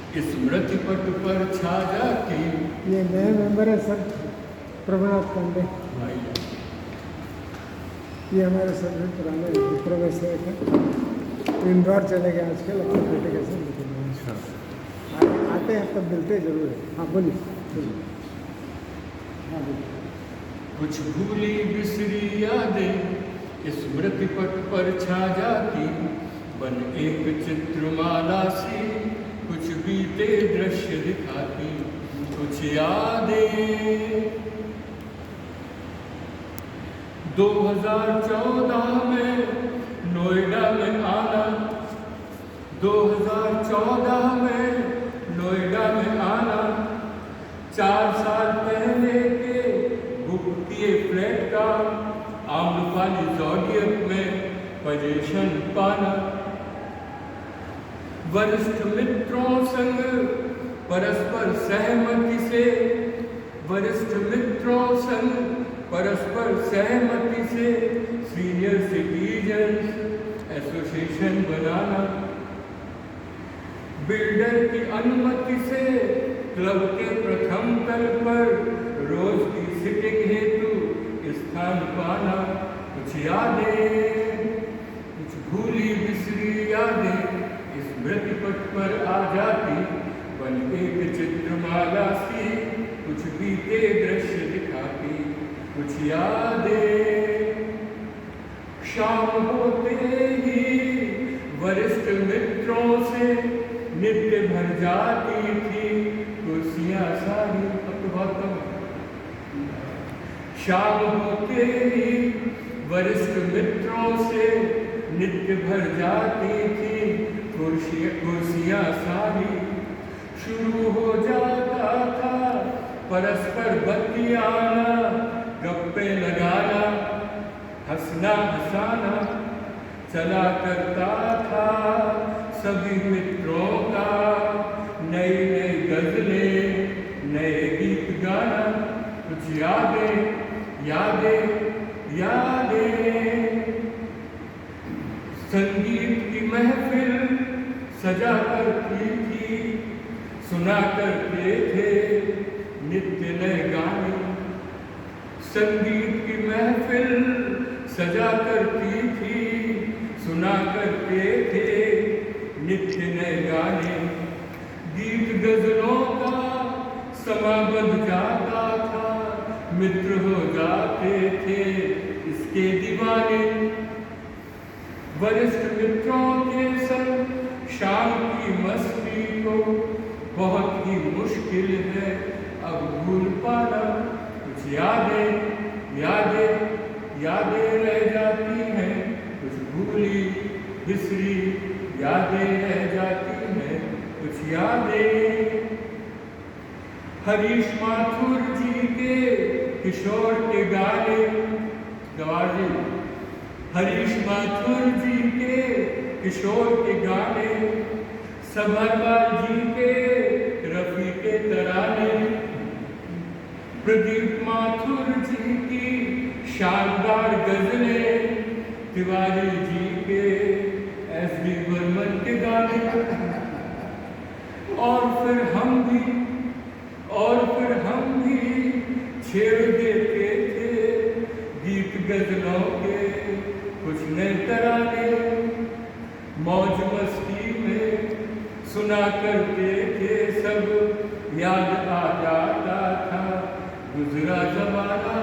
स्मृति पट पर छा जाती। ये नए मेंबर है सर प्रभुनाथ पांडे, ये हमारे सर हैं पुराने मित्र में से एक है, इंदौर चले गए आजकल अपने बेटे के साथ। आते हैं तब मिलते जरूर है। हाँ बोलिए। हाँ बोलिए। कुछ भूली बिसरी यादें स्मृति पट पर छा जाती, बन एक चित्रमाला सी कुछ बीते दृश्य दिखाती। कुछ यादें 2014 में नोएडा में आना, 2014 में नोएडा में आना, 4 साल पहले के बुक किए फ्लैट का आम्रपाली ज़ोडियक में पोजीशन पाना, वरिष्ठ मित्रों संग परस्पर सहमति से, वरिष्ठ मित्रों संग परस्पर सहमति से सीनियर सिटीजन्स एसोसिएशन बनाना, बिल्डर की अनुमति से क्लब के प्रथम तल पर रोज की सिटिंग हेतु स्थान पाना। कुछ यादें, कुछ भूली बिसरी यादें स्मृति पट पर आ जाती, बन एक चित्रमाला सी कुछ बीते दृश्य दिखाती। कुछ यादें शाम होते ही वरिष्ठ मित्रों से नित्य भर जाती थी कुर्सियां सारी। शाम होते ही वरिष्ठ मित्रों से नित्य भर जाती थी कुर्सियां सारी। शुरू हो जाता था परस्पर बतियाना, गप्पे लगाना, हंसना हंसाना चला करता था सभी मित्रों का। नई नई गजलें, नए गीत गाना। कुछ यादें यादें यादें, संगीत की महफिल सजा करती थी, सुना करते थे नित्य नए गाने। संगीत की महफिल सजा करती थी, सुना करते थे नित्य नए गाने। गीत गजलों का समा बन जाता था, मित्र हो जाते थे इसके दीवाने। वरिष्ठ मित्रों के संग शाम की मस्ती को बहुत ही मुश्किल है अब भूल पाना। कुछ यादें यादें यादें रह जाती हैं, कुछ भूली बिसरी यादें रह जाती हैं। कुछ यादें हरीश माथुर जी के किशोर के गाने, गवार जी, हरीश माथुर जी के किशोर के गाने, सभापाल जी के रफी के तराने, प्रदीप माथुर जी की शानदार गजलें, तिवारी जी के एस.डी. बर्मन के गाने। और फिर हम भी छेड़ देते थे गीत गजलों के कुछ नए तराने। मौज मस्ती में सुना करते थे सब, याद आ जाता था गुजरा जमाना।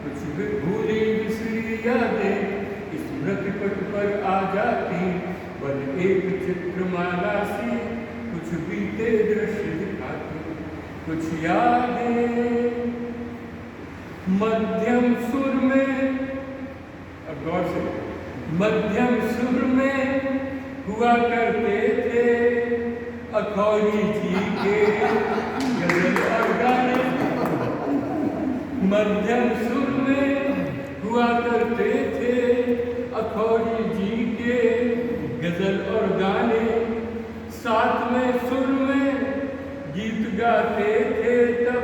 कुछ भी भूली बिसरी यादें स्मृति पट पर आ जाती, बन एक चित्रमाला सी कुछ बीते दृश्य दिखाती। कुछ यादें मध्यम सुर में, अब गौर से, मध्यम सुर में हुआ करते थे अखौरी जी के गजल और गाने। मध्यम सुर में हुआ करते थे अखौरी जी के गजल और गाने। सातवें सुर में गीत गाते थे तब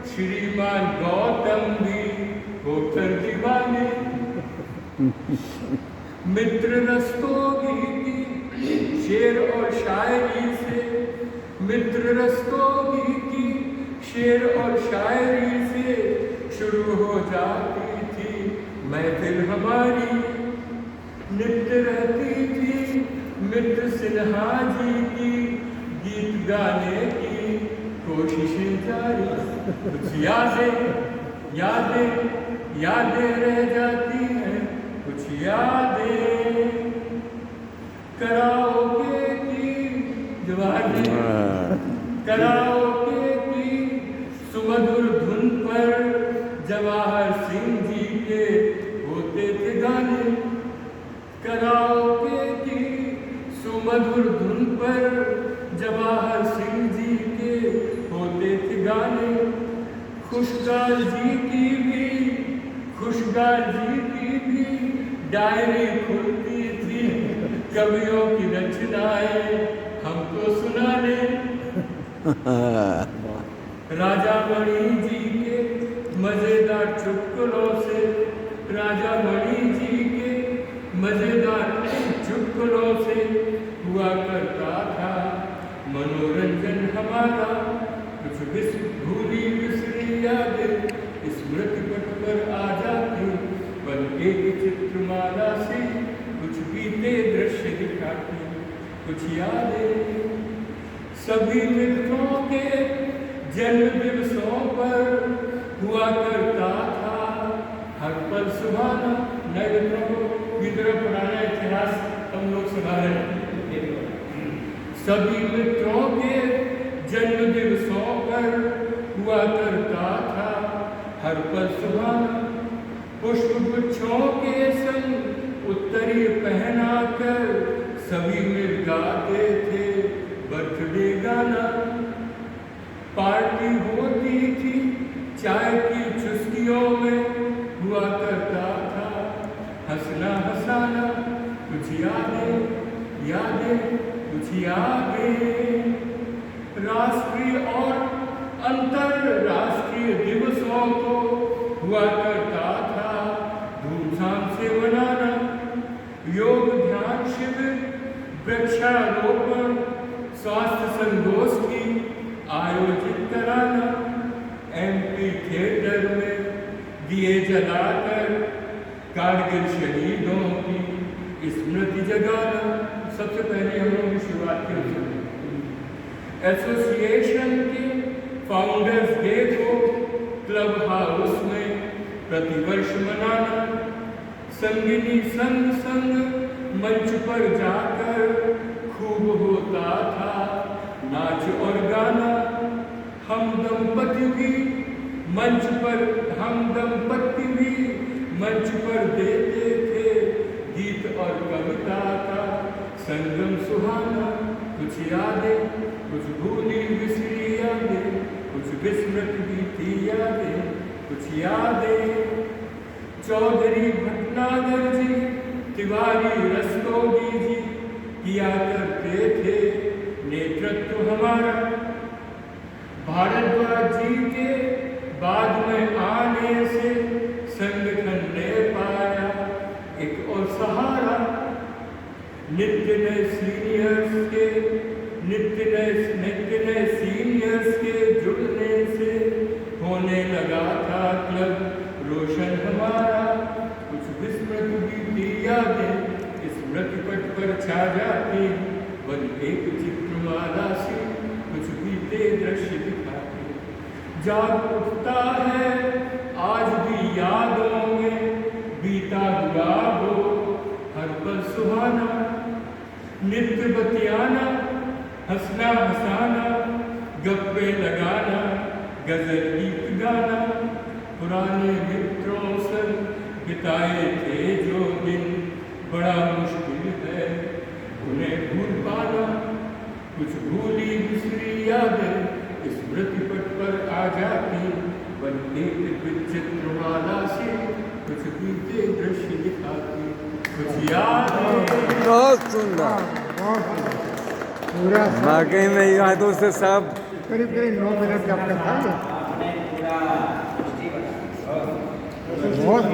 श्रीमान गौतम भी होकर दीवाने। मित्र रस्तोगी की शेर और शायरी से मित्र रस्तोगी की शेर और शायरी से शुरू हो जाती थी महफिल हमारी। नित्य रहती थी मित्र सिन्हा जी की गीत गाने की कोशिशें जारी। कुछ यादें रह जाती हैं, कुछ यादें कराओके की कराओके की सुमधुर धुन पर जवाहर सिंह जी के होते थे गाने। कराओके की सुमधुर धुन पर जवाहर सिंह जी के होते थे गाने। खुशगाल जी की भी डायरी खुलती थी, कवियों की रचनाएं हमको सुनाने। राजा मणि जी के मजेदार चुटकुलों से हुआ करता था मनोरंजन हमारा। कुछ भूली बिसरी यादें स्मृति पट पर आ जाती, बन एक चित्रमाला से कुछ बीते दृश्य दिखाती। कुछ यादें सभी मित्रों के जन्म दिवसों पर हुआ करता था हर पल सुहाना। नए मित्रों को की तरफ पुराना इतिहास हम लोग सुना रहे हैं। सभी मित्रों के जन्म दिवसों पर हुआ करता था हर पल सुहाना। पुष्प गुच्छों के संग उत्तरी पहनाकर सभी मिल गाते थे बर्थडे गाना। पार्टी होती थी चाय की चुस्कियों में हुआ करता था हंसना हंसाना। कुछ यादें कुछ यादें राष्ट्रीय और अंतरराष्ट्रीय दिवसों को हुआ करता था धूमधाम से मनाना। योग ध्यान शिविर, वृक्षारोपण, स्वास्थ्य संगोष्ठी आयोजित कराना। एमपी थिएटर में दिए जलाकर कारगिल शहीदों की स्मृति जगाना। सबसे पहले हम लोगों की शुरुआत की एसोसिएशन के फाउंडर्स डे को क्लब हाउस में प्रतिवर्ष मनाना। संगिनी संग मंच पर जाकर खूब होता था नाच और गाना। हम दंपति भी मंच पर देते थे गीत और कविता का संगम सुहाना। कुछ यादें कुछ भूली बिसरी यादें, कुछ विस्मृत बीती यादें। कुछ यादें चौधरी भटनागर जी, तिवारी रस्तोगी जी किया करते थे नेतृत्व हमारा। भारद्वाज जी के बाद में आने से संगठन ने पाया एक और सहारा। नित्य नए सीनियर्स के जुड़ने से होने लगा था क्लब रोशन हमारा। कुछ विस्मृत बीती यादें स्मृति पट पर छा जाती, बन एक चित्रमाला से कुछ बीते दृश्य दिखाते। जाग उठता है आज भी यादों में बीता हुआ हो हर पल सुहाना। नित्य बतियाना, हंसना हंसाना, गप्पे लगाना, गजल गीत गाना। पुराने मित्रों संग बिताए थे जो दिन बड़ा मुश्किल है उन्हें भूल पाना। कुछ भूली बिसरी यादें स्मृति पट पर आ जाती, बन एक चित्रमाला से कुछ बीते दृश्य दिखाती। कुछ यादें बहुत सुंदर, पूरा वाकई में यादों से सब करीब 9 मिनट का आपका था। बहुत